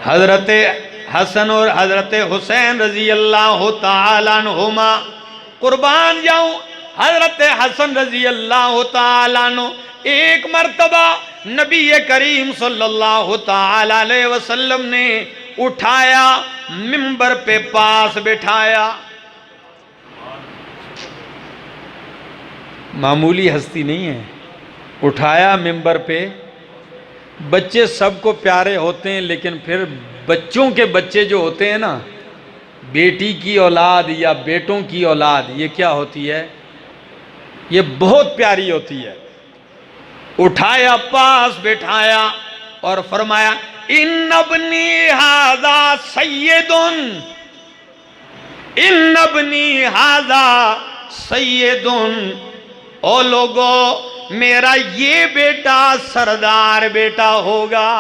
حضرت حسن اور حضرت حسین رضی اللہ تعالیٰ عنہما، قربان جاؤں، حضرت حسن رضی اللہ تعالیٰ عنہ ایک مرتبہ نبی کریم صلی اللہ تعالیٰ علیہ وسلم نے اٹھایا، منبر پہ پاس بٹھایا. معمولی ہستی نہیں ہے، اٹھایا منبر پہ. بچے سب کو پیارے ہوتے ہیں، لیکن پھر بچوں کے بچے جو ہوتے ہیں نا، بیٹی کی اولاد یا بیٹوں کی اولاد، یہ کیا ہوتی ہے؟ یہ بہت پیاری ہوتی ہے. اٹھایا، پاس بٹھایا اور فرمایا ان ابنی ھذا سید، ان ابنی ھذا سید. او لوگو، میرا یہ بیٹا سردار بیٹا ہوگا.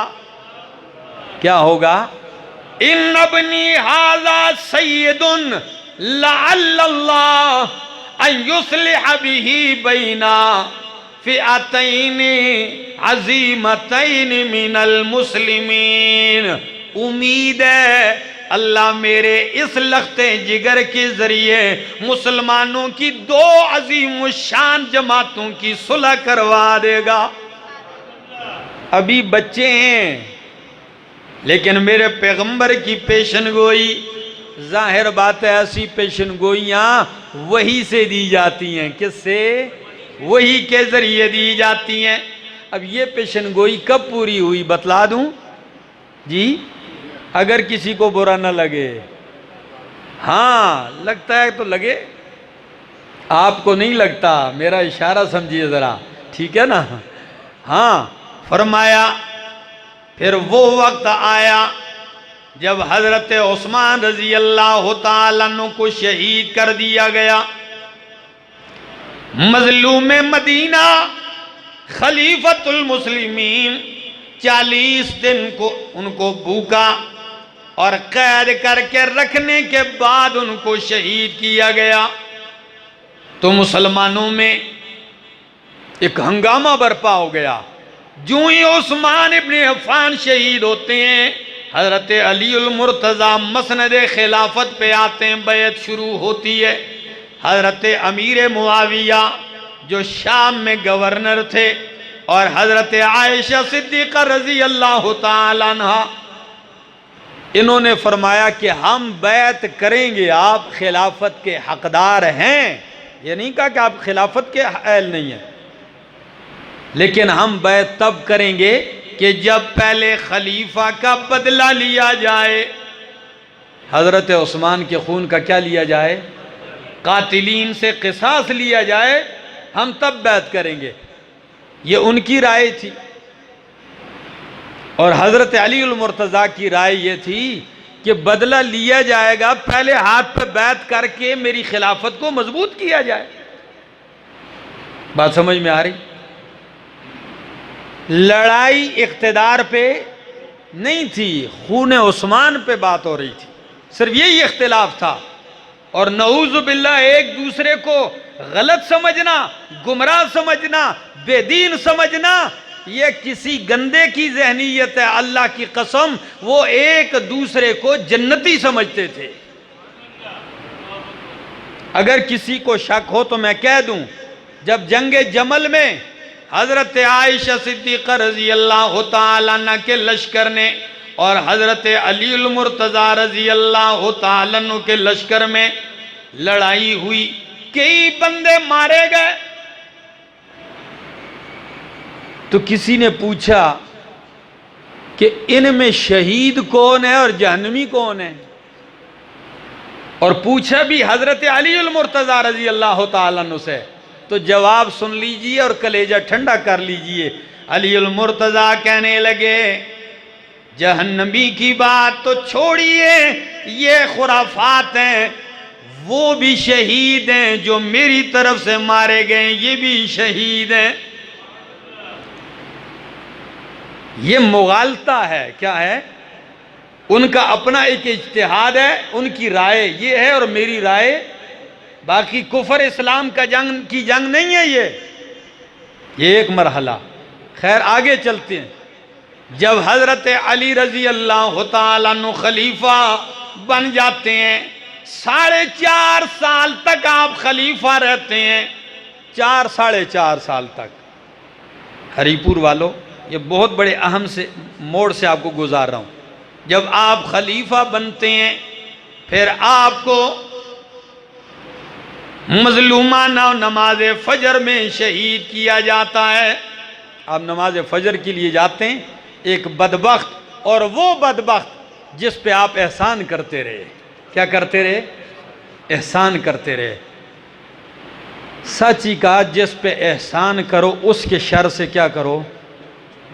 کیا ہوگا؟ ان ابنی ھذا سید لعل اللہ ان یصلح بہ بین فئتین عظیمتین من المسلمین. امید ہے اللہ میرے اس لخت جگر کے ذریعے مسلمانوں کی دو عظیم الشان جماعتوں کی صلح کروا دے گا. ابھی بچے ہیں، لیکن میرے پیغمبر کی پیشن گوئی، ظاہر بات ہے ایسی پیشن گوئیاں وہی سے دی جاتی ہیں. کس سے؟ وہی کے ذریعے دی جاتی ہیں. اب یہ پیشن گوئی کب پوری ہوئی بتلا دوں جی، اگر کسی کو برا نہ لگے. ہاں لگتا ہے تو لگے، آپ کو نہیں لگتا، میرا اشارہ سمجھیے ذرا، ٹھیک ہے نا. ہاں فرمایا پھر وہ وقت آیا جب حضرت عثمان رضی اللہ تعالیٰ عنہ کو شہید کر دیا گیا. مظلوم مدینہ خلیفۃ المسلمین 40 دن کو ان کو بھوکا اور قید کر کے رکھنے کے بعد ان کو شہید کیا گیا. تو مسلمانوں میں ایک ہنگامہ برپا ہو گیا. جو ہی عثمان ابن عفان شہید ہوتے ہیں، حضرت علی المرتضیٰ مسند خلافت پہ آتے ہیں، بیعت شروع ہوتی ہے. حضرت امیر معاویہ جو شام میں گورنر تھے، اور حضرت عائشہ صدیقہ رضی اللہ تعالیٰ عنہ، انہوں نے فرمایا کہ ہم بیعت کریں گے، آپ خلافت کے حقدار ہیں. یہ نہیں کہا کہ آپ خلافت کے اہل نہیں ہیں، لیکن ہم بیعت تب کریں گے کہ جب پہلے خلیفہ کا بدلہ لیا جائے. حضرت عثمان کے خون کا کیا لیا جائے؟ قاتلین سے قصاص لیا جائے، ہم تب بیعت کریں گے. یہ ان کی رائے تھی. اور حضرت علی المرتضیٰ کی رائے یہ تھی کہ بدلہ لیا جائے گا، پہلے ہاتھ پہ بیعت کر کے میری خلافت کو مضبوط کیا جائے. بات سمجھ میں آ رہی؟ لڑائی اقتدار پہ نہیں تھی، خون عثمان پہ بات ہو رہی تھی. صرف یہی اختلاف تھا. اور نعوذ باللہ ایک دوسرے کو غلط سمجھنا، گمراہ سمجھنا، بے دین سمجھنا، یہ کسی گندے کی ذہنیت ہے. اللہ کی قسم وہ ایک دوسرے کو جنتی سمجھتے تھے. اگر کسی کو شک ہو تو میں کہہ دوں، جب جنگ جمل میں حضرت عائشہ صدیقہ رضی اللہ تعالیٰ عنہ کے لشکر نے اور حضرت علی المرتضیٰ رضی اللہ تعالیٰ عنہ کے لشکر میں لڑائی ہوئی، کئی بندے مارے گئے. تو کسی نے پوچھا کہ ان میں شہید کون ہے اور جہنمی کون ہے؟ اور پوچھا بھی حضرت علی المرتضیٰ رضی اللہ تعالیٰ عنہ سے. تو جواب سن لیجئے اور کلیجہ ٹھنڈا کر لیجئے. علی المرتضیٰ کہنے لگے جہنمی کی بات تو چھوڑیے، یہ خرافات ہیں. وہ بھی شہید ہیں جو میری طرف سے مارے گئے، یہ بھی شہید ہیں. یہ مغالطہ ہے. کیا ہے؟ ان کا اپنا ایک اجتہاد ہے، ان کی رائے یہ ہے اور میری رائے، باقی کفر اسلام کا کی جنگ نہیں ہے. یہ ایک مرحلہ. خیر آگے چلتے ہیں. جب حضرت علی رضی اللہ تعالیٰ عنہ خلیفہ بن جاتے ہیں، 4.5 سال تک آپ خلیفہ رہتے ہیں، 4.5 سال تک۔ ہری پور والوں، یہ بہت بڑے اہم سے موڑ سے آپ کو گزار رہا ہوں۔ جب آپ خلیفہ بنتے ہیں، پھر آپ کو مظلومانہ نماز فجر میں شہید کیا جاتا ہے۔ آپ نماز فجر کے لیے جاتے ہیں، ایک بدبخت، اور وہ بدبخت جس پہ آپ احسان کرتے رہے۔ کیا کرتے رہے؟ احسان کرتے رہے۔ سچ ہی کہا، جس پہ احسان کرو اس کے شر سے کیا کرو؟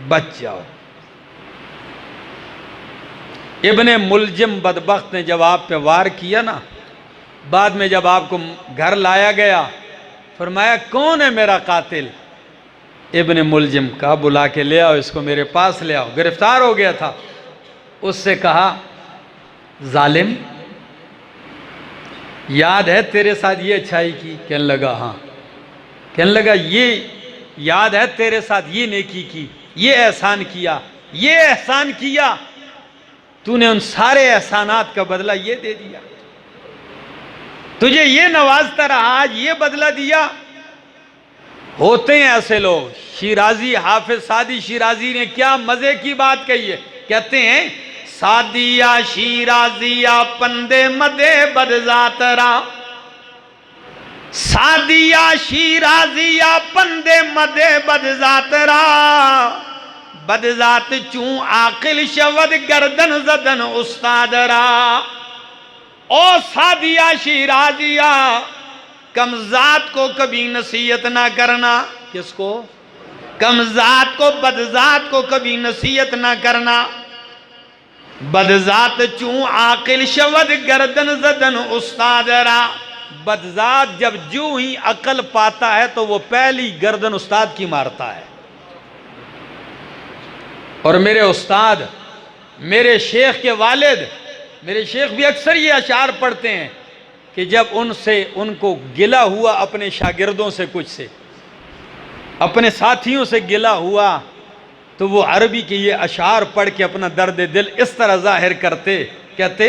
بچ جاؤ۔ ابن ملجم بدبخت نے جب آپ پہ وار کیا نا، بعد میں جب آپ کو گھر لایا گیا، فرمایا کون ہے میرا قاتل؟ ابن ملجم کا، بلا کے لے آؤ اس کو، میرے پاس لے آؤ۔ گرفتار ہو گیا تھا۔ اس سے کہا ظالم، یاد ہے تیرے ساتھ یہ اچھائی کی؟ کہنے لگا ہاں۔ کہنے لگا یہ یاد ہے تیرے ساتھ یہ نیکی کی، یہ احسان کیا، یہ احسان کیا، تو نے ان سارے احسانات کا بدلہ یہ دے دیا، تجھے یہ نوازتا رہا، آج یہ بدلہ دیا۔ ہوتے ہیں ایسے لوگ۔ شیرازی، حافظ سعدی شیرازی نے کیا مزے کی بات کہی ہے، کہتے ہیں سعدیہ شیرازیہ پندے مدے بدذات را، سعدیہ شیرازیہ پندے مدے بدذات را، بدذات چون عاقل شود گردن زدن استاد را۔ او سعدیہ شیرازیہ، کمزات کو کبھی نصیحت نہ کرنا۔ کس کو؟ کمزات کو، بدذات کو کبھی نصیحت نہ کرنا۔ بدذات چون عاقل شود گردن زدن استاد را، بدذات جب جو ہی عقل پاتا ہے تو وہ پہلی گردن استاد کی مارتا ہے۔ اور میرے استاد، میرے شیخ کے والد، میرے شیخ بھی اکثر یہ اشعار پڑھتے ہیں کہ جب ان کو گلہ ہوا اپنے شاگردوں سے، کچھ سے، اپنے ساتھیوں سے گلہ ہوا، تو وہ عربی کے یہ اشعار پڑھ کے اپنا درد دل اس طرح ظاہر کرتے، کہتے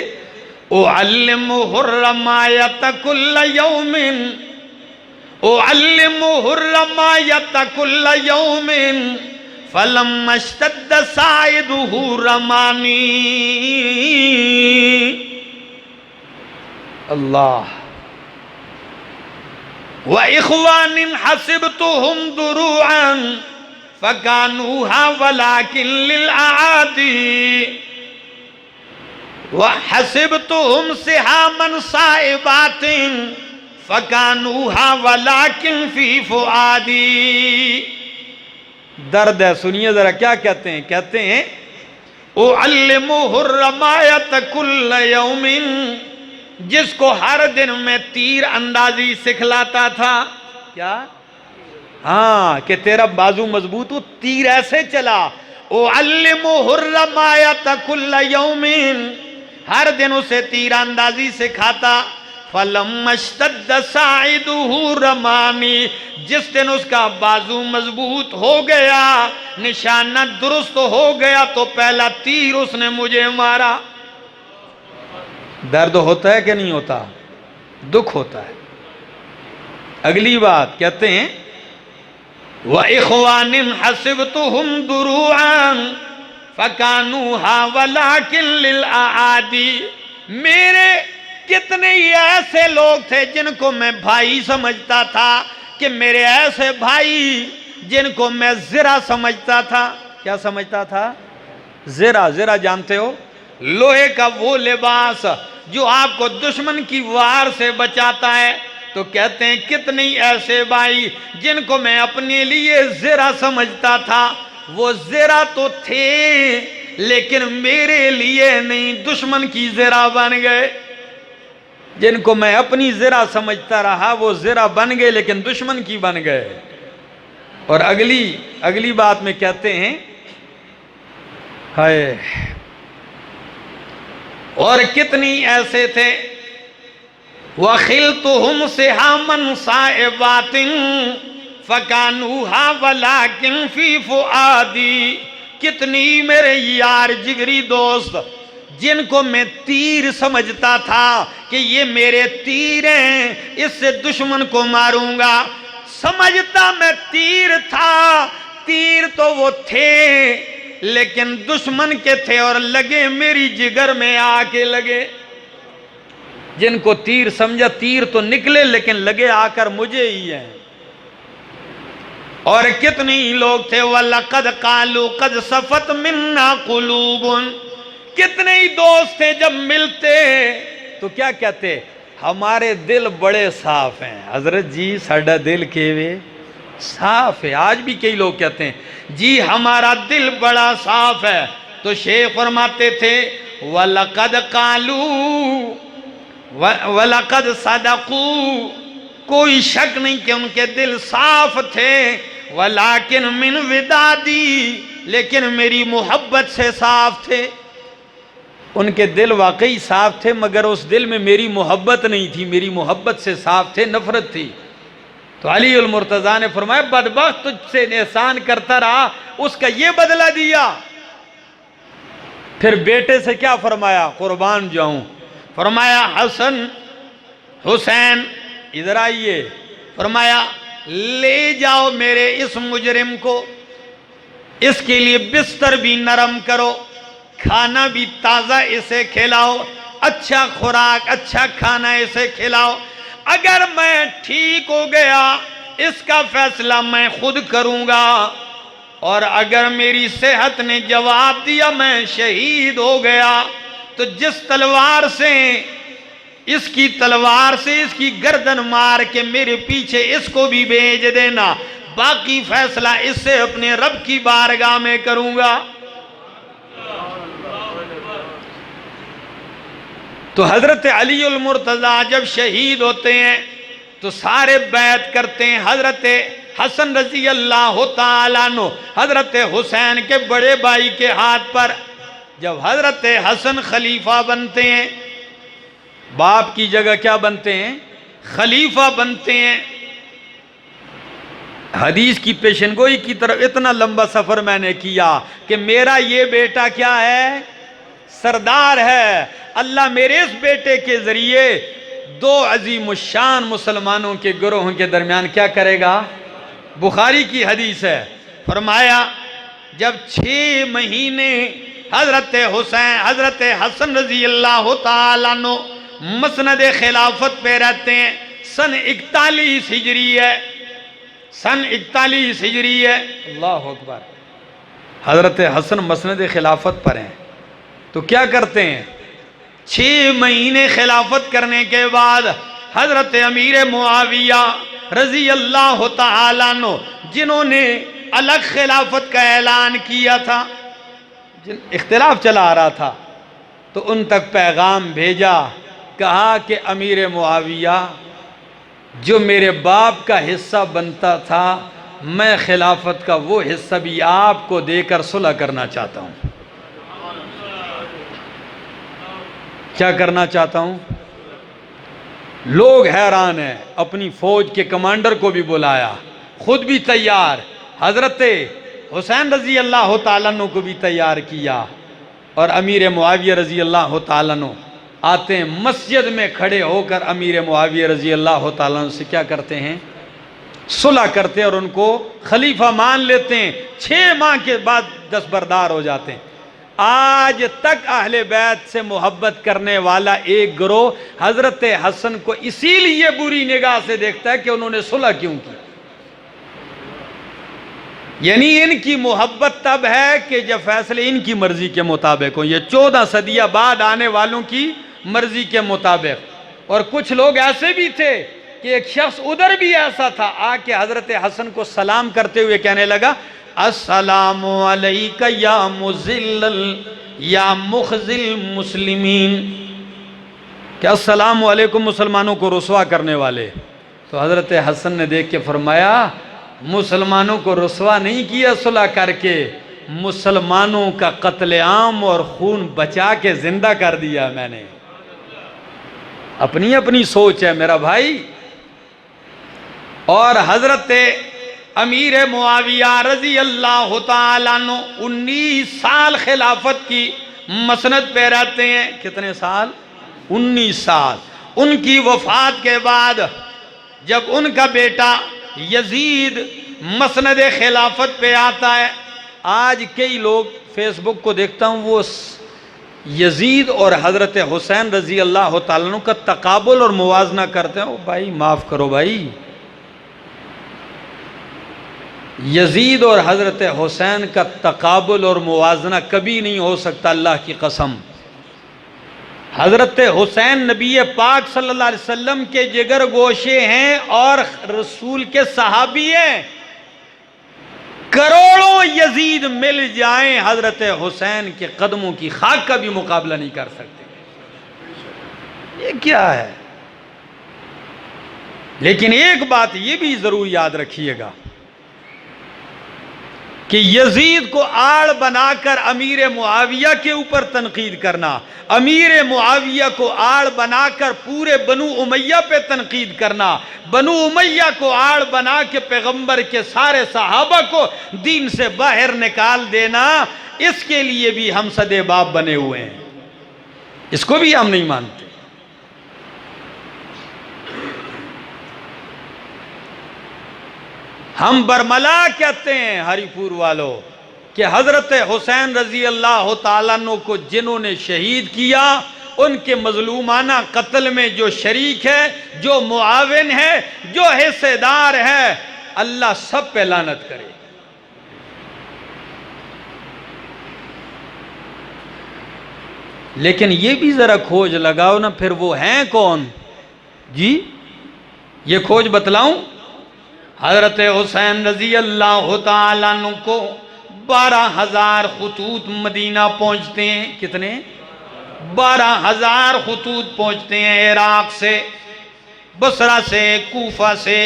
اعلمہ الرمایۃ کل یوم، اعلمہ الرمایۃ کل یوم، فلما اشتد سائدہ رمانی۔ اللہ۔ وَإِخْوَانٍ حَسِبْتُهُمْ دُرُوعًا فَكَانُوهَا وَلَكِنْ لِلْأَعَادِي، وَحَسِبْتُهُمْ سِحَامًا صَائِبَاتٍ فَكَانُوهَا وَلَكِنْ فِي فُؤَادِي۔ درد ہے، سنیے ذرا کیا کہتے ہیں۔ کہتے ہیں اُعَلِّمُهُ الرَّمَایَةَ كُلَّ يَوْمٍ، جس کو ہر دن میں تیر اندازی سکھلاتا تھا۔ کیا؟ ہاں، کہ تیرا بازو مضبوط ہو، تیر ایسے چلا۔ اُعَلِّمُهُ الرَّمَایَةَ كُلَّ يَوْمٍ، ہر دن اسے تیر اندازی سکھاتا۔ فَلَمَّا اشْتَدَّ سَاعِدُهُ رَمَانِي، جس دن اس کا بازو مضبوط ہو گیا، نشانہ درست ہو گیا، تو پہلا تیر اس نے مجھے مارا۔ درد ہوتا ہے کہ نہیں ہوتا؟ دکھ ہوتا ہے۔ اگلی بات کہتے ہیں وَإِخْوَانٍ حَسِبْتُهُمْ دُرُوعًا فَكَانُوهَا وَلَكِنْ لِلْأَعَادِي، میرے کتنے ہی ایسے لوگ تھے جن کو میں بھائی سمجھتا تھا، کہ میرے ایسے بھائی جن کو میں زرہ سمجھتا تھا۔ کیا سمجھتا تھا؟ زرہ۔ زرہ جانتے ہو؟ لوہے کا وہ لباس جو آپ کو دشمن کی وار سے بچاتا ہے۔ تو کہتے ہیں کتنے ایسے بھائی جن کو میں اپنے لیے زرہ سمجھتا تھا، وہ زرہ تو تھے لیکن میرے لیے نہیں، دشمن کی زرہ بن گئے۔ جن کو میں اپنی زرہ سمجھتا رہا وہ زرہ بن گئے لیکن دشمن کی بن گئے۔ اور اگلی بات میں کہتے ہیں ہائے، اور کتنی ایسے تھے وَخِلْتُهُمْ سِحَامًا صَائِبَاتٍ فَكَانُوهَا وَلَكِنْ فِي فُؤَادِي، کتنی میرے یار جگری دوست جن کو میں تیر سمجھتا تھا کہ یہ میرے تیر ہیں، اس سے دشمن کو ماروں گا، سمجھتا میں تیر تھا، تیر تو وہ تھے لیکن دشمن کے تھے اور لگے میری جگر میں آ کے لگے۔ جن کو تیر سمجھا تیر تو نکلے لیکن لگے آ کر مجھے ہی ہیں۔ اور کتنی لوگ تھے وَلَقَدْ قَالُوا قَدْ صَفَتْ مِنَّا قُلُوبٌ، کتنے ہی دوست تھے جب ملتے تو کیا کہتے؟ ہمارے دل بڑے صاف ہیں حضرت جی، ساڈا دل کیوے صاف ہے۔ آج بھی کئی لوگ کہتے ہیں جی ہمارا دل بڑا صاف ہے، تو شیخ فرماتے تھے وَلَقَدْ قَالُوا وَلَقَدْ صَدَقُوا، کوئی شک نہیں کہ ان کے دل صاف تھے، وَلَكِنْ مِنْ وِدَادِي، لیکن میری محبت سے صاف تھے۔ ان کے دل واقعی صاف تھے مگر اس دل میں میری محبت نہیں تھی، میری محبت سے صاف تھے، نفرت تھی۔ تو علی المرتضیٰ نے فرمایا بدبخت تجھ سے احسان کرتا رہا، اس کا یہ بدلہ دیا۔ پھر بیٹے سے کیا فرمایا؟ قربان جاؤں، فرمایا حسن حسین ادھر آئیے، فرمایا لے جاؤ میرے اس مجرم کو، اس کے لیے بستر بھی نرم کرو، کھانا بھی تازہ اسے کھلاؤ، اچھا خوراک اچھا کھانا اسے کھلاؤ، اگر میں ٹھیک ہو گیا اس کا فیصلہ میں خود کروں گا، اور اگر میری صحت نے جواب دیا میں شہید ہو گیا تو جس تلوار سے اس کی تلوار سے اس کی گردن مار کے میرے پیچھے اس کو بھی بھیج دینا، باقی فیصلہ اس سے اپنے رب کی بارگاہ میں کروں گا۔ تو حضرت علی المرتضیٰ جب شہید ہوتے ہیں تو سارے بیعت کرتے ہیں، حضرت حسن رضی اللہ تعالیٰ عنہ حضرت حسین کے بڑے بھائی کے ہاتھ پر۔ جب حضرت حسن خلیفہ بنتے ہیں، باپ کی جگہ کیا بنتے ہیں؟ خلیفہ بنتے ہیں۔ حدیث کی پیشن گوئی کی طرف اتنا لمبا سفر میں نے کیا کہ میرا یہ بیٹا کیا ہے؟ سردار ہے۔ اللہ میرے اس بیٹے کے ذریعے دو عظیم الشان مسلمانوں کے گروہوں کے درمیان کیا کرے گا؟ بخاری کی حدیث ہے، فرمایا جب 6 مہینے حضرت حسن رضی اللہ تعالیٰ عنہ مسند خلافت پہ رہتے ہیں، سن 41 ہجری ہے، سن 41 ہجری ہے، اللہ اکبر، حضرت حسن مسند خلافت پر ہیں تو کیا کرتے ہیں؟ 6 مہینے خلافت کرنے کے بعد حضرت امیر معاویہ رضی اللہ تعالیٰ عنہ جنہوں نے الگ خلافت کا اعلان کیا تھا، اختلاف چلا آ رہا تھا، تو ان تک پیغام بھیجا، کہا کہ امیر معاویہ جو میرے باپ کا حصہ بنتا تھا میں خلافت کا وہ حصہ بھی آپ کو دے کر صلح کرنا چاہتا ہوں۔ کیا کرنا چاہتا ہوں؟ لوگ حیران ہیں، اپنی فوج کے کمانڈر کو بھی بلایا، خود بھی تیار، حضرت حسین رضی اللہ تعالیٰ عنہ کو بھی تیار کیا، اور امیر معاویہ رضی اللہ تعالیٰ عنہ آتے ہیں، مسجد میں کھڑے ہو کر امیر معاویہ رضی اللہ تعالیٰ عنہ سے کیا کرتے ہیں؟ صلح کرتے ہیں اور ان کو خلیفہ مان لیتے ہیں۔ 6 ماہ کے بعد دستبردار ہو جاتے ہیں۔ آج تک اہل بیت سے محبت کرنے والا ایک گروہ حضرت حسن کو اسی لیے بری نگاہ سے دیکھتا ہے کہ انہوں نے صلح کیوں کی، یعنی ان کی محبت تب ہے کہ جب فیصلے ان کی مرضی کے مطابق ہوں، یہ 14 صدیہ بعد آنے والوں کی مرضی کے مطابق۔ اور کچھ لوگ ایسے بھی تھے کہ ایک شخص ادھر بھی ایسا تھا، آ کے حضرت حسن کو سلام کرتے ہوئے کہنے لگا السلام علیکہ یا مذل یا مخزل مسلمین، کہ السلام علیکم مسلمانوں کو رسوا کرنے والے۔ تو حضرت حسن نے دیکھ کے فرمایا مسلمانوں کو رسوا نہیں کیا صلح کر کے، مسلمانوں کا قتل عام اور خون بچا کے زندہ کر دیا میں نے۔ اپنی اپنی سوچ ہے میرا بھائی۔ اور حضرت امیر معاویہ رضی اللہ تعالیٰ عنہ 19 سال خلافت کی مسند پہ رہتے ہیں. کتنے سال؟ 19 سال. ان کی وفات کے بعد جب ان کا بیٹا یزید مسند خلافت پہ آتا ہے، آج کئی لوگ فیس بک کو دیکھتا ہوں وہ یزید اور حضرت حسین رضی اللہ تعالیٰ عنہ کا تقابل اور موازنہ کرتے ہیں. بھائی معاف کرو بھائی، یزید اور حضرت حسین کا تقابل اور موازنہ کبھی نہیں ہو سکتا، اللہ کی قسم. حضرت حسین نبی پاک صلی اللہ علیہ وسلم کے جگر گوشے ہیں اور رسول کے صحابی ہیں. کروڑوں یزید مل جائیں حضرت حسین کے قدموں کی خاک کا بھی مقابلہ نہیں کر سکتے. یہ کیا ہے؟ لیکن ایک بات یہ بھی ضرور یاد رکھیے گا کہ یزید کو آڑ بنا کر امیر معاویہ کے اوپر تنقید کرنا، امیر معاویہ کو آڑ بنا کر پورے بنو امیہ پہ تنقید کرنا، بنو امیہ کو آڑ بنا کے پیغمبر کے سارے صحابہ کو دین سے باہر نکال دینا، اس کے لیے بھی ہم صدے باب بنے ہوئے ہیں. اس کو بھی ہم نہیں مانتے. ہم برملا کہتے ہیں ہری پور والوں کہ حضرت حسین رضی اللہ تعالیٰ عنہ کو جنہوں نے شہید کیا، ان کے مظلومانہ قتل میں جو شریک ہے، جو معاون ہے، جو حصے دار ہے، اللہ سب پہ لعنت کرے. لیکن یہ بھی ذرا کھوج لگاؤ نا، پھر وہ ہیں کون؟ جی یہ کھوج بتلاؤں. حضرت حسین رضی اللہ تعالیٰ عنہ کو 12,000 خطوط مدینہ پہنچتے ہیں. کتنے؟ 12,000 خطوط پہنچتے ہیں عراق سے، بصرہ سے، کوفہ سے.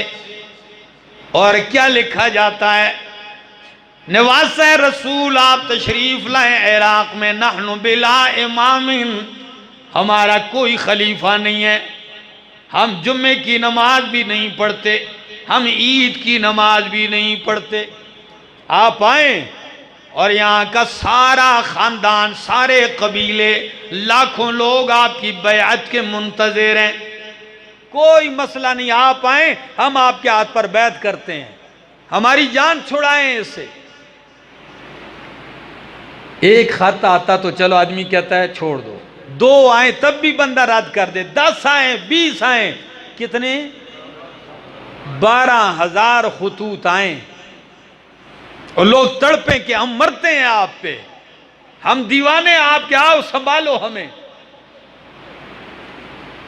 اور کیا لکھا جاتا ہے؟ نواسہ رسول آپ تشریف لائیں عراق میں، نحن بلا امام، ہمارا کوئی خلیفہ نہیں ہے، ہم جمعے کی نماز بھی نہیں پڑھتے، ہم عید کی نماز بھی نہیں پڑھتے. آپ آئیں اور یہاں کا سارا خاندان، سارے قبیلے، لاکھوں لوگ آپ کی بیعت کے منتظر ہیں. کوئی مسئلہ نہیں، آپ آئیں، ہم آپ کے ہاتھ پر بیعت کرتے ہیں، ہماری جان چھڑائیں اس سے. ایک خط آتا تو چلو آدمی کہتا ہے چھوڑ دو، 2 آئیں تب بھی بندہ رد کر دے، 10 آئیں، 20 آئیں، کتنے؟ 12,000 خطوط آئیں اور لوگ تڑپیں کہ ہم مرتے ہیں آپ پہ، ہم دیوانے آپ کے، آؤ سنبھالو ہمیں.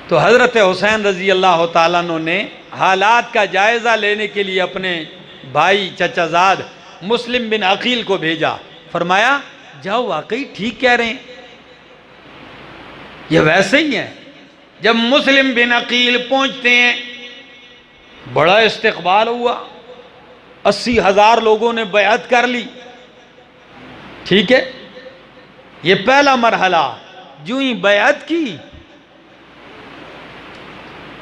تو حضرت حسین رضی اللہ تعالیٰ عنہ نے حالات کا جائزہ لینے کے لیے اپنے بھائی چچا زاد مسلم بن عقیل کو بھیجا. فرمایا جاؤ، واقعی ٹھیک کہہ رہے ہیں، یہ ویسے ہی ہیں. جب مسلم بن عقیل پہنچتے ہیں، بڑا استقبال ہوا، 80,000 لوگوں نے بیعت کر لی. ٹھیک ہے، یہ پہلا مرحلہ. جو ہی بیعت کی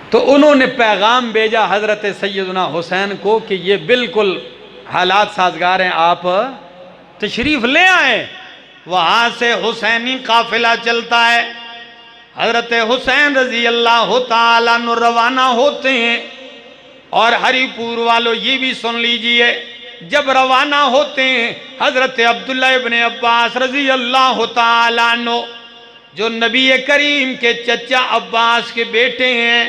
تو انہوں نے پیغام بھیجا حضرت سیدنا حسین کو کہ یہ بالکل حالات سازگار ہیں، آپ تشریف لے آئیں. وہاں سے حسینی قافلہ چلتا ہے. حضرت حسین رضی اللہ تعالیٰ عنہ روانہ ہوتے ہیں. اور ہری پور والوں یہ بھی سن لیجئے، جب روانہ ہوتے ہیں حضرت عبداللہ ابن عباس رضی اللہ تعالیٰ عنہ، جو نبی کریم کے چچا عباس کے بیٹے ہیں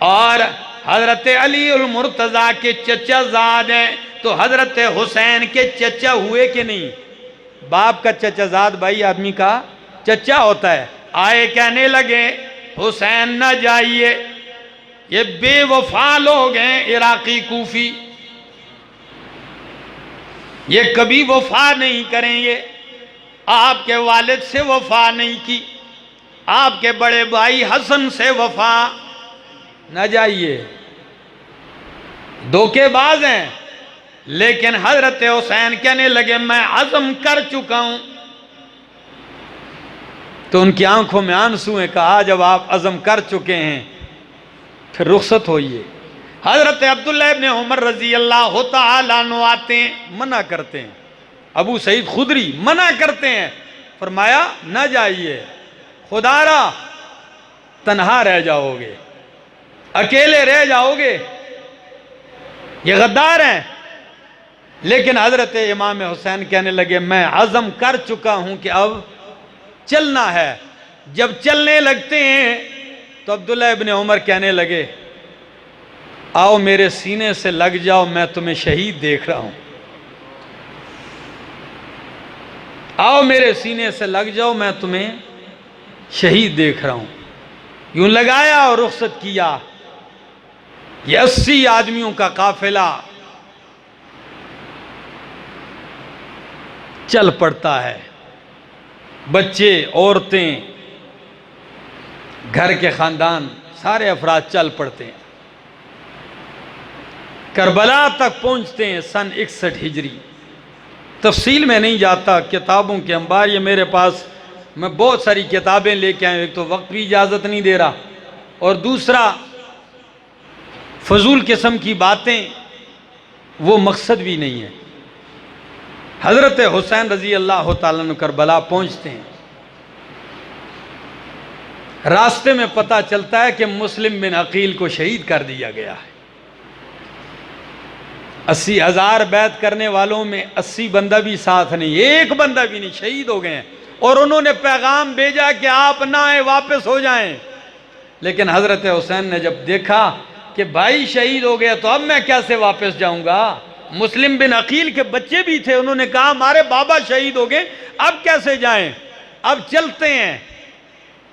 اور حضرت علی المرتضیٰ کے چچا زاد ہیں، تو حضرت حسین کے چچا ہوئے کہ نہیں؟ باپ کا چچا زاد بھائی آدمی کا چچا ہوتا ہے. آئے کہنے لگے حسین نہ جائیے، یہ بے وفا لوگ ہیں عراقی کوفی، یہ کبھی وفا نہیں کریں گے، آپ کے والد سے وفا نہیں کی، آپ کے بڑے بھائی حسن سے وفا، نہ جائیے، دھوکے باز ہیں. لیکن حضرت حسین کہنے لگے میں عزم کر چکا ہوں. تو ان کی آنکھوں میں آنسو ہیں. کہا جب آپ عزم کر چکے ہیں پھر رخصت ہوئیے. حضرت عبداللہ ابن عمر رضی اللہ تعالیٰ عنہ آتے ہیں، منع کرتے ہیں، ابو سعید خدری منع کرتے ہیں، فرمایا نہ جائیے، خدا را تنہا رہ جاؤ گے، اکیلے رہ جاؤ گے، یہ غدار ہیں۔ لیکن حضرت امام حسین کہنے لگے میں عزم کر چکا ہوں کہ اب چلنا ہے۔ جب چلنے لگتے ہیں تو عبداللہ ابن عمر کہنے لگے آؤ میرے سینے سے لگ جاؤ، میں تمہیں شہید دیکھ رہا ہوں، آؤ میرے سینے سے لگ جاؤ، میں تمہیں شہید دیکھ رہا ہوں۔ یوں لگایا اور رخصت کیا۔ یہ 80 آدمیوں کا قافلہ چل پڑتا ہے، بچے، عورتیں، گھر کے خاندان، سارے افراد چل پڑتے ہیں، کربلا تک پہنچتے ہیں سن 61 ہجری۔ تفصیل میں نہیں جاتا، کتابوں کے انبار یہ میرے پاس، میں بہت ساری کتابیں لے کے آئے، ایک تو وقت بھی اجازت نہیں دے رہا، اور دوسرا فضول قسم کی باتیں وہ مقصد بھی نہیں ہے۔ حضرت حسین رضی اللہ تعالیٰ عنہ کربلا پہنچتے ہیں، راستے میں پتہ چلتا ہے کہ مسلم بن عقیل کو شہید کر دیا گیا ہے۔ 80,000 بیعت کرنے والوں میں 80 بندہ بھی ساتھ نہیں، ایک بندہ بھی نہیں، شہید ہو گئے ہیں، اور انہوں نے پیغام بھیجا کہ آپ نہ آئے، واپس ہو جائیں۔ لیکن حضرت حسین نے جب دیکھا کہ بھائی شہید ہو گیا تو اب میں کیسے واپس جاؤں گا؟ مسلم بن عقیل کے بچے بھی تھے، انہوں نے کہا ہمارے بابا شہید ہو گئے، اب کیسے جائیں؟ اب چلتے ہیں۔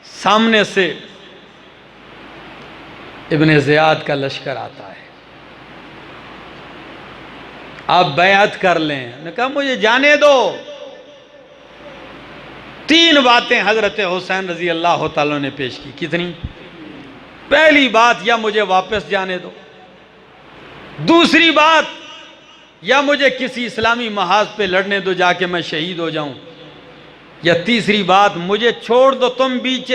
سامنے سے ابن زیاد کا لشکر آتا ہے، آپ بیعت کر لیں۔ نے کہا مجھے جانے دو۔ 3 باتیں حضرت حسین رضی اللہ تعالیٰ نے پیش کی۔ کتنی؟ پہلی بات، یا مجھے واپس جانے دو، دوسری بات، یا مجھے کسی اسلامی محاذ پہ لڑنے دو جا کے میں شہید ہو جاؤں، یا تیسری بات مجھے چھوڑ دو، تم بیچ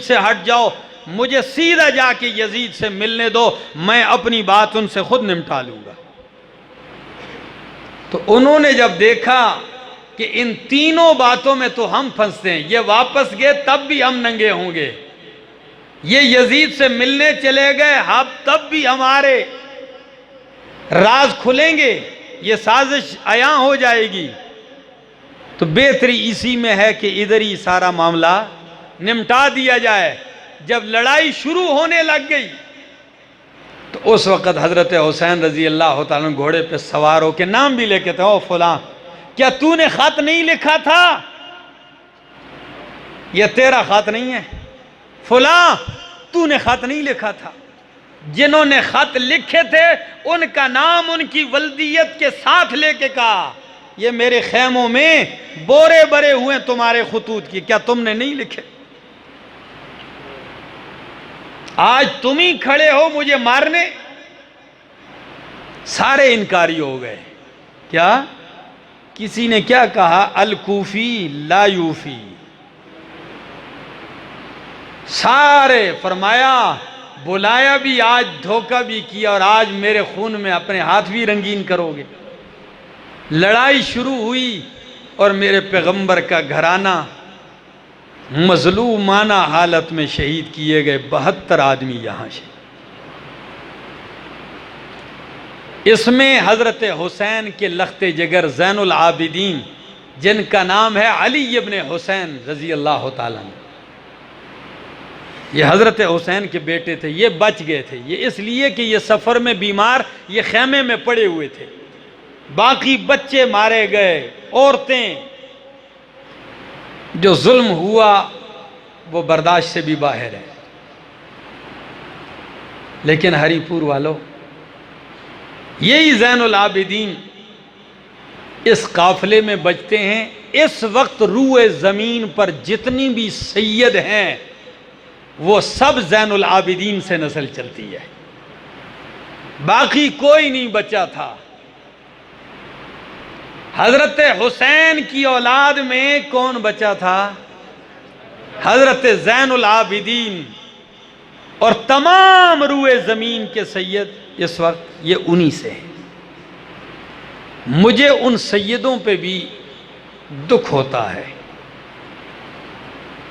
سے ہٹ جاؤ، مجھے سیدھا جا کے یزید سے ملنے دو، میں اپنی بات ان سے خود نمٹا لوں گا۔ تو انہوں نے جب دیکھا کہ ان تینوں باتوں میں تو ہم پھنستے ہیں، یہ واپس گئے تب بھی ہم ننگے ہوں گے، یہ یزید سے ملنے چلے گئے اب تب بھی ہمارے راز کھلیں گے، یہ سازش عیاں ہو جائے گی، تو بہتری اسی میں ہے کہ ادھر ہی سارا معاملہ نمٹا دیا جائے۔ جب لڑائی شروع ہونے لگ گئی تو اس وقت حضرت حسین رضی اللہ تعالیٰ عنہ گھوڑے پہ سوار ہو کے نام بھی لے کے تھے، او فلاں کیا تو نے خط نہیں لکھا تھا؟ یہ تیرا خط نہیں ہے، فلاں تو نے خط نہیں لکھا تھا۔ جنہوں نے خط لکھے تھے ان کا نام ان کی ولدیت کے ساتھ لے کے کہا یہ میرے خیموں میں بورے بھرے ہوئے تمہارے خطوط کی، کیا تم نے نہیں لکھے؟ آج تم ہی کھڑے ہو مجھے مارنے۔ سارے انکاری ہو گئے۔ کیا؟ کسی نے کیا کہا؟ الکوفی لا یوفی۔ سارے فرمایا بلایا بھی، آج دھوکہ بھی کیا، اور آج میرے خون میں اپنے ہاتھ بھی رنگین کرو گے۔ لڑائی شروع ہوئی اور میرے پیغمبر کا گھرانہ مظلومانہ حالت میں شہید کیے گئے، 72 آدمی یہاں سے۔ اس میں حضرت حسین کے لخت جگر زین العابدین جن کا نام ہے علی ابن حسین رضی اللہ تعالیٰ عنہ، یہ حضرت حسین کے بیٹے تھے، یہ بچ گئے تھے۔ یہ اس لیے کہ یہ سفر میں بیمار، یہ خیمے میں پڑے ہوئے تھے، باقی بچے مارے گئے، عورتیں، جو ظلم ہوا وہ برداشت سے بھی باہر ہے۔ لیکن ہری پور والوں، یہی زین العابدین اس قافلے میں بچتے ہیں۔ اس وقت روئے زمین پر جتنی بھی سید ہیں وہ سب زین العابدین سے نسل چلتی ہے، باقی کوئی نہیں بچا تھا۔ حضرت حسین کی اولاد میں کون بچا تھا؟ حضرت زین العابدین اور تمام روئے زمین کے سید اس وقت یہ انہی سے ہیں۔ مجھے ان سیدوں پہ بھی دکھ ہوتا ہے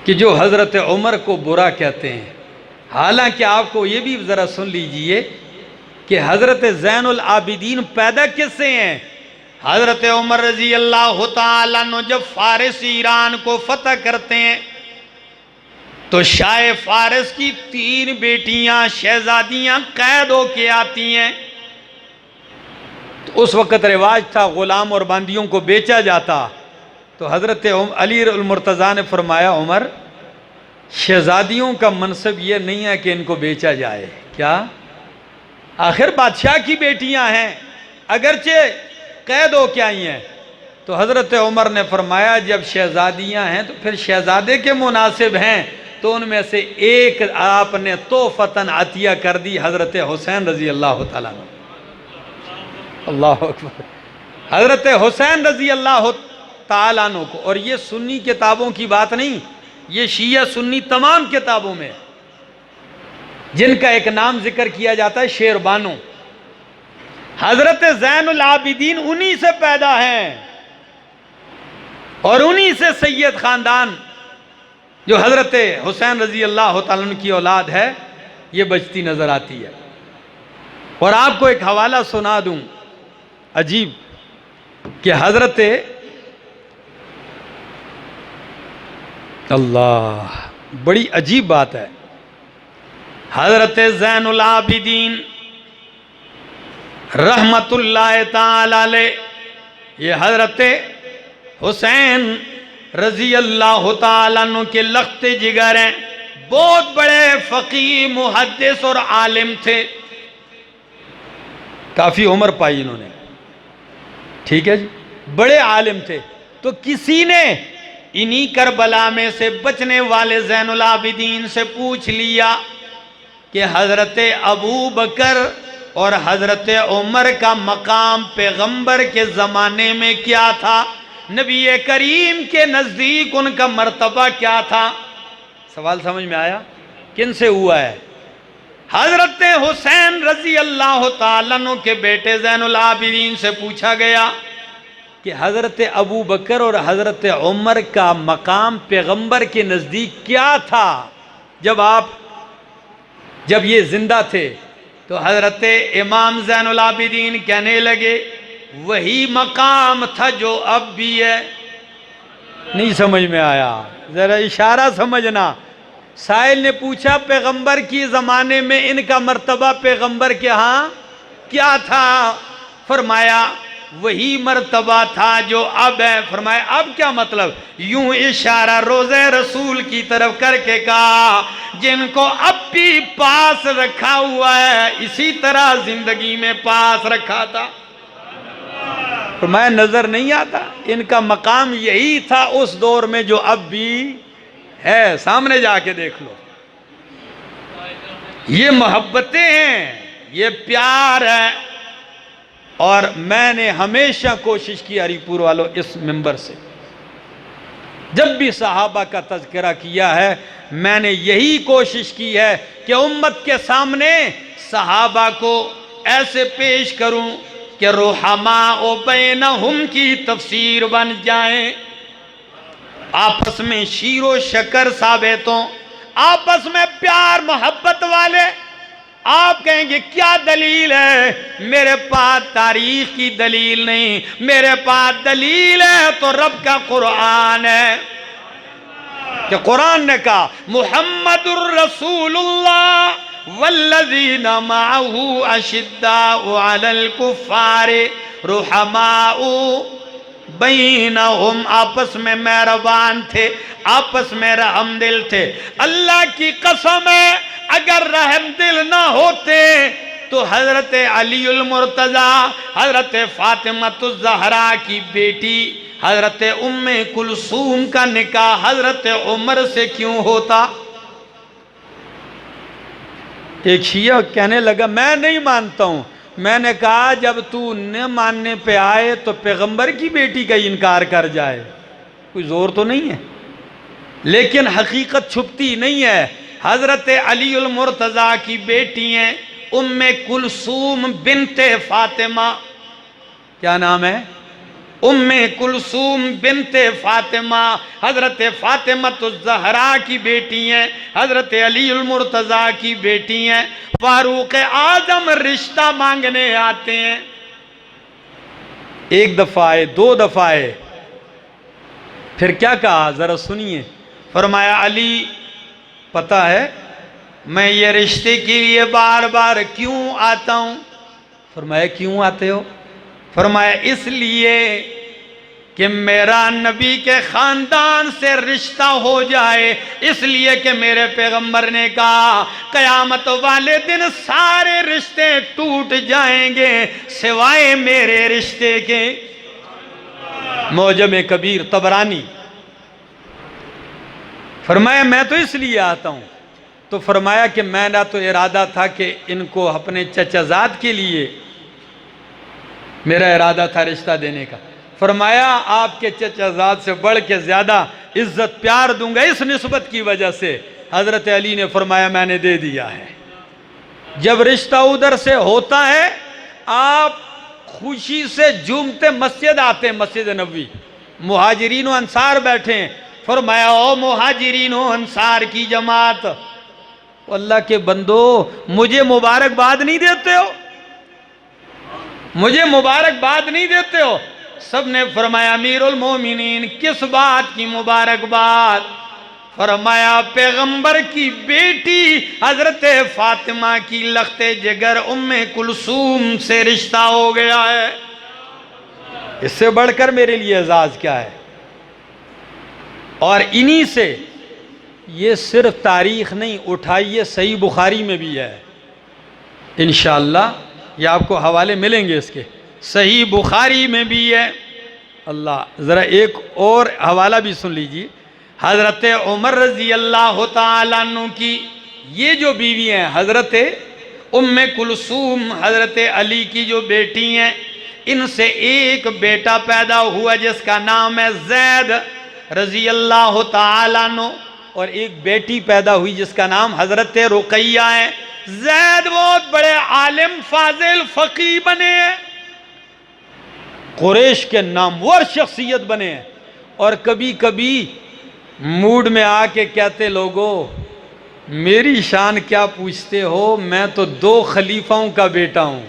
کہ جو حضرت عمر کو برا کہتے ہیں، حالانکہ آپ کو یہ بھی ذرا سن لیجئے کہ حضرت زین العابدین پیدا کس سے ہیں؟ حضرت عمر رضی اللہ تعالیٰ عنہ جب فارس ایران کو فتح کرتے ہیں تو شاہ فارس کی 3 بیٹیاں شہزادیاں قید ہو کے آتی ہیں۔ تو اس وقت رواج تھا غلام اور باندیوں کو بیچا جاتا، تو حضرت علی المرتضیٰ نے فرمایا عمر شہزادیوں کا منصب یہ نہیں ہے کہ ان کو بیچا جائے، کیا آخر بادشاہ کی بیٹیاں ہیں، اگرچہ قید ہو کے آئی ہیں۔ تو حضرت عمر نے فرمایا جب شہزادیاں ہیں تو پھر شہزادے کے مناسب ہیں، تو ان میں سے ایک آپ نے تحفتاً عطیہ کر دی حضرت حسین رضی اللہ تعالیٰ عنہ۔ اللہ اکبر، حضرت حسین رضی اللہ تعالیٰ عنہ کو۔ اور یہ سنی کتابوں کی بات نہیں، یہ شیعہ سنی تمام کتابوں میں، جن کا ایک نام ذکر کیا جاتا ہے شیر بانو۔ حضرت زین العابدین انہی سے پیدا ہیں اور انہی سے سید خاندان جو حضرت حسین رضی اللہ تعالیٰ عنہ کی اولاد ہے یہ بچتی نظر آتی ہے۔ اور آپ کو ایک حوالہ سنا دوں عجیب کہ حضرت اللہ بڑی عجیب بات ہے، حضرت زین العابدین رحمت اللہ تعالی علیہ یہ حضرت حسین رضی اللہ تعالیٰ عنہ کے لخت جگر ہیں، بہت بڑے فقیہ محدث اور عالم تھے، کافی عمر پائی انہوں نے، ٹھیک ہے جی، بڑے عالم تھے۔ تو کسی نے انہی کربلا میں سے بچنے والے زین العابدین سے پوچھ لیا کہ حضرت ابو بکر اور حضرت عمر کا مقام پیغمبر کے زمانے میں کیا تھا، نبی کریم کے نزدیک ان کا مرتبہ کیا تھا؟ سوال سمجھ میں آیا؟ کن سے ہوا ہے؟ حضرت حسین رضی اللہ تعالیٰ عنہ کے بیٹے زین العابدین سے پوچھا گیا کہ حضرت ابو بکر اور حضرت عمر کا مقام پیغمبر کے نزدیک کیا تھا جب یہ زندہ تھے؟ تو حضرت امام زین العابدین کہنے لگے وہی مقام تھا جو اب بھی ہے۔ نہیں سمجھ میں آیا؟ ذرا اشارہ سمجھنا۔ سائل نے پوچھا پیغمبر کی زمانے میں ان کا مرتبہ پیغمبر کے ہاں کیا تھا؟ فرمایا وہی مرتبہ تھا جو اب ہے۔ فرمایا اب کیا مطلب؟ یوں اشارہ روضہ رسول کی طرف کر کے کہا جن کو اب بھی پاس رکھا ہوا ہے اسی طرح زندگی میں پاس رکھا تھا۔ فرمایا نظر نہیں آتا؟ ان کا مقام یہی تھا اس دور میں جو اب بھی ہے، سامنے جا کے دیکھ لو۔ یہ محبتیں ہیں، یہ پیار ہے۔ اور میں نے ہمیشہ کوشش کی ہری پور والوں اس منبر سے جب بھی صحابہ کا تذکرہ کیا ہے میں نے یہی کوشش کی ہے کہ امت کے سامنے صحابہ کو ایسے پیش کروں کہ رحماء بینہم کی تفسیر بن جائیں، آپس میں شیر و شکر ثابت ہوں، آپس میں پیار محبت والے۔ آپ کہیں گے کیا دلیل ہے؟ میرے پاس تاریخ کی دلیل نہیں، میرے پاس دلیل ہے تو رب کا قرآن ہے کہ قرآن نے کہا محمد الرسول اللہ والذین معہ اشداء علی الکفار رحماء بینہم، آپس میں مہربان تھے، آپس میں رحم دل تھے۔ اللہ کی قسم ہے اگر رحم دل نہ ہوتے تو حضرت علی المرتضیٰ حضرت فاطمۃ الزہرا کی بیٹی حضرت ام کلثوم کا نکاح حضرت عمر سے کیوں ہوتا؟ ایک شیعہ کہنے لگا میں نہیں مانتا ہوں۔ میں نے کہا جب تو نہ ماننے پہ آئے تو پیغمبر کی بیٹی کا انکار کر جائے، کوئی زور تو نہیں ہے، لیکن حقیقت چھپتی نہیں ہے۔ حضرت علی المرتضیٰ کی بیٹی ہیں ام کلثوم بنت فاطمہ. کیا نام ہے؟ ام کلثوم بنت فاطمہ. حضرت فاطمہ الزہرا کی بیٹی ہیں، حضرت علی المرتضیٰ کی بیٹی ہیں. فاروق اعظم رشتہ مانگنے آتے ہیں. ایک دفعہ آئے، دو دفعہ آئے، پھر کیا کہا ذرا سنیے. فرمایا علی پتہ ہے میں یہ رشتے کے لیے بار بار کیوں آتا ہوں؟ فرمایا کیوں آتے ہو؟ فرمایا اس لیے کہ میرا نبی کے خاندان سے رشتہ ہو جائے، اس لیے کہ میرے پیغمبر نے کہا قیامت والے دن سارے رشتے ٹوٹ جائیں گے سوائے میرے رشتے کے. معجم کبیر طبرانی. فرمایا میں تو اس لیے آتا ہوں. تو فرمایا کہ میں نے تو ارادہ تھا کہ ان کو اپنے چچا زاد کے لیے میرا ارادہ تھا رشتہ دینے کا. فرمایا آپ کے چچا زاد سے بڑھ کے زیادہ عزت پیار دوں گا اس نسبت کی وجہ سے. حضرت علی نے فرمایا میں نے دے دیا ہے. جب رشتہ ادھر سے ہوتا ہے آپ خوشی سے جھومتے مسجد آتے ہیں، مسجد نبوی، مہاجرین و انصار بیٹھے ہیں. فرمایا او مہاجرین و انصار کی جماعت، اللہ کے بندو مجھے مبارکباد نہیں دیتے ہو؟ مجھے مبارکباد نہیں دیتے ہو؟ سب نے فرمایا امیر المومنین کس بات کی مبارکباد؟ فرمایا پیغمبر کی بیٹی حضرت فاطمہ کی لخت جگر ام کلثوم سے رشتہ ہو گیا ہے. اس سے بڑھ کر میرے لیے اعزاز کیا ہے؟ اور انہی سے یہ صرف تاریخ نہیں، اٹھائیے صحیح بخاری میں بھی ہے انشاءاللہ، یہ آپ کو حوالے ملیں گے اس کے، صحیح بخاری میں بھی ہے. اللہ ذرا ایک اور حوالہ بھی سن لیجیے. حضرت عمر رضی اللہ تعالیٰ عنہ کی یہ جو بیوی ہیں حضرت ام کلثوم حضرت علی کی جو بیٹی ہیں، ان سے ایک بیٹا پیدا ہوا جس کا نام ہے زید رضی اللہ تعالیٰ عنہ، اور ایک بیٹی پیدا ہوئی جس کا نام حضرت رقیہ ہے. زید بہت بڑے عالم فاضل فقیہ بنے ہیں، قریش کے نامور شخصیت بنے ہیں، اور کبھی کبھی موڈ میں آ کے کہتے لوگو میری شان کیا پوچھتے ہو، میں تو 2 خلیفاؤں کا بیٹا ہوں.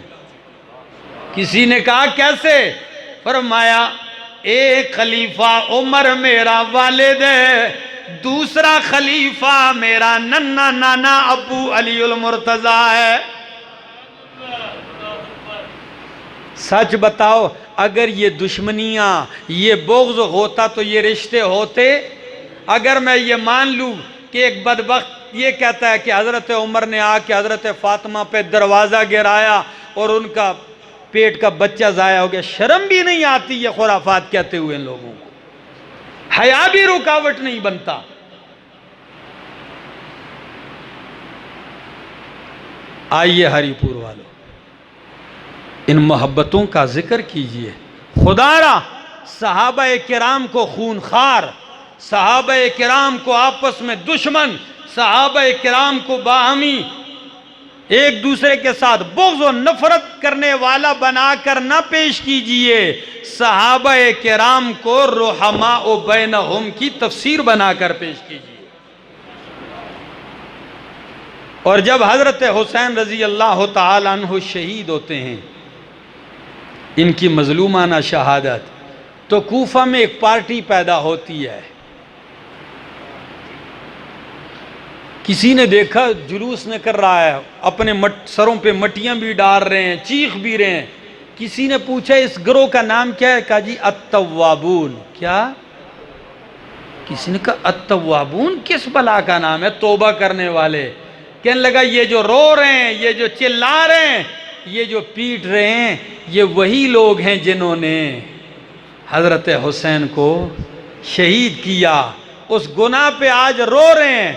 کسی نے کہا کیسے؟ فرمایا ایک خلیفہ عمر میرا والد ہے، دوسرا خلیفہ میرا ننا نانا ابو علی المرتضیٰ ہے. سچ بتاؤ اگر یہ دشمنیاں یہ بغض ہوتا تو یہ رشتے ہوتے؟ اگر میں یہ مان لوں کہ ایک بدبخت یہ کہتا ہے کہ حضرت عمر نے آ کے حضرت فاطمہ پہ دروازہ گرایا اور ان کا پیٹ کا بچہ ضائع ہو گیا، شرم بھی نہیں آتی یہ خرافات کہتے ہوئے ان لوگوں کو؟ حیا بھی رکاوٹ نہیں بنتا. آئیے ہری پور والوں ان محبتوں کا ذکر کیجئے. خدا را صحابہ کرام کو خونخوار، صحابہ کرام کو آپس میں دشمن، صحابہ کرام کو باہمی ایک دوسرے کے ساتھ بغض و نفرت کرنے والا بنا کر نہ پیش کیجئے. صحابہ کرام کو رحماء بینہم کی تفسیر بنا کر پیش کیجئے. اور جب حضرت حسین رضی اللہ تعالیٰ عنہ شہید ہوتے ہیں، ان کی مظلومانہ شہادت، تو کوفہ میں ایک پارٹی پیدا ہوتی ہے. کسی نے دیکھا جلوس میں کر رہا ہے، اپنے سروں پہ مٹیاں بھی ڈال رہے ہیں، چیخ بھی رہے ہیں. کسی نے پوچھا اس گروہ کا نام کیا ہے؟ کہا جی التوابون. کیا؟ کسی نے کہا التوابون کس بلا کا نام ہے؟ توبہ کرنے والے. کہنے لگا یہ جو رو رہے ہیں، یہ جو چلا رہے ہیں، یہ جو پیٹ رہے ہیں، یہ وہی لوگ ہیں جنہوں نے حضرت حسین کو شہید کیا. اس گناہ پہ آج رو رہے ہیں.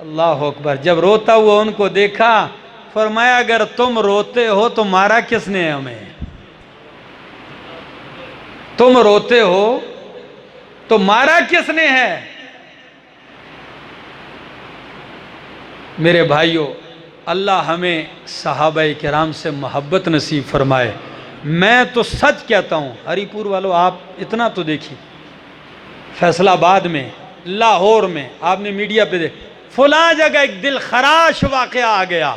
اللہ اکبر. جب روتا ہوا ان کو دیکھا، فرمایا اگر تم روتے ہو تو مارا کس نے ہمیں؟ تم روتے ہو تو مارا کس نے ہے؟ میرے بھائیوں، اللہ ہمیں صحابہ کرام سے محبت نصیب فرمائے۔ میں تو سچ کہتا ہوں، ہری پور والوں آپ اتنا تو دیکھیے، فیصل آباد میں، لاہور میں، آپ نے میڈیا پہ دیکھ، فلاں جگہ ایک دل خراش واقعہ آ گیا،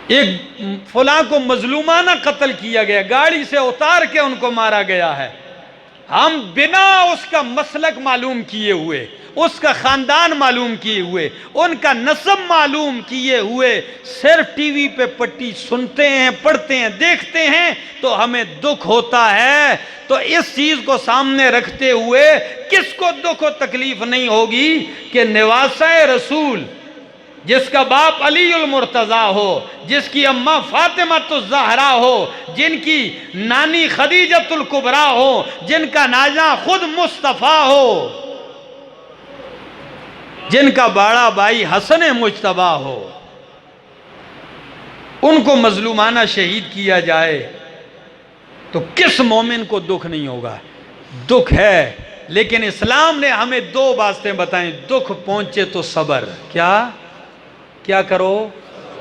ایک فلاں کو مظلومانہ قتل کیا گیا، گاڑی سے اتار کے ان کو مارا گیا ہے۔ ہم بنا اس کا مسلک معلوم کیے ہوئے، اس کا خاندان معلوم کیے ہوئے، ان کا نسب معلوم کیے ہوئے، صرف ٹی وی پہ پٹی سنتے ہیں، پڑھتے ہیں، دیکھتے ہیں تو ہمیں دکھ ہوتا ہے۔ تو اس چیز کو سامنے رکھتے ہوئے کس کو دکھ و تکلیف نہیں ہوگی کہ نواسہ رسول، جس کا باپ علی المرتضیٰ ہو، جس کی اماں فاطمۃ الزہرا ہو، جن کی نانی خدیجۃ الکبریٰ ہو، جن کا نانا خود مصطفیٰ ہو، جن کا بڑا بھائی حسن مجتبیٰ ہو، ان کو مظلومانہ شہید کیا جائے تو کس مومن کو دکھ نہیں ہوگا؟ دکھ ہے، لیکن اسلام نے ہمیں دو باتیں بتائیں۔ دکھ پہنچے تو صبر، کیا کرو؟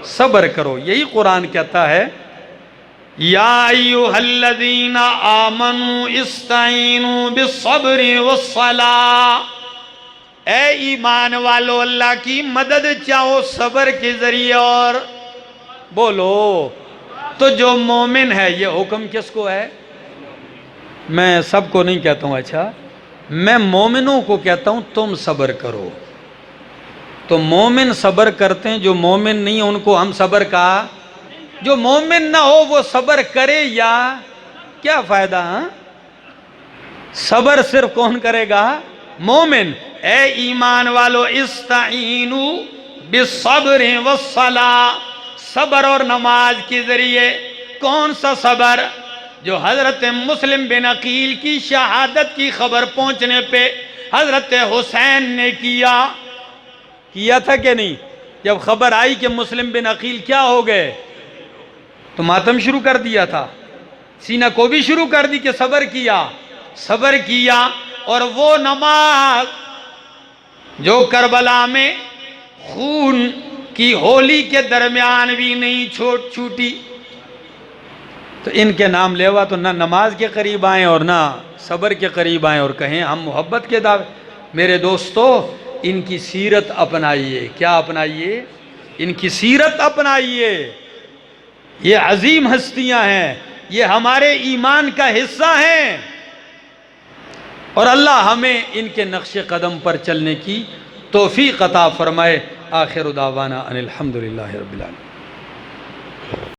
صبر کرو۔ یہی قرآن کہتا ہے، یا ایھا الذین آمنوا استعینوا بالصبر والصلاۃ، اے ایمان والو اللہ کی مدد چاہو صبر کے ذریعے اور بولو۔ تو جو مومن ہے، یہ حکم کس کو ہے؟ میں سب کو نہیں کہتا ہوں، اچھا میں مومنوں کو کہتا ہوں تم صبر کرو۔ تو مومن صبر کرتے ہیں، جو مومن نہیں ان کو ہم صبر کا، جو مومن نہ ہو وہ صبر کرے یا کیا فائدہ؟ صبر صرف کون کرے گا؟ مومن۔ اے ایمان والو استعینوا بالصبر والصلاۃ، صبر اور نماز کے ذریعے۔ کون سا صبر؟ جو حضرت مسلم بن عقیل کی شہادت کی خبر پہنچنے پہ حضرت حسین نے کیا تھا کہ نہیں؟ جب خبر آئی کہ مسلم بن عقیل کیا ہو گئے تو ماتم شروع کر دیا تھا، سینہ کو بھی شروع کر دی کہ صبر کیا۔ اور وہ نماز جو کربلا میں خون کی ہولی کے درمیان بھی نہیں چھوٹی، تو ان کے نام لیوا تو نہ نماز کے قریب آئیں اور نہ صبر کے قریب آئیں اور کہیں ہم محبت کے دعوے۔ میرے دوستو، ان کی سیرت اپنائیے۔ کیا اپنائیے؟ ان کی سیرت اپنائیے۔ یہ عظیم ہستیاں ہیں، یہ ہمارے ایمان کا حصہ ہیں، اور اللہ ہمیں ان کے نقش قدم پر چلنے کی توفیق عطا فرمائے۔ آخر دعوانا ان الحمدللہ رب العالمین۔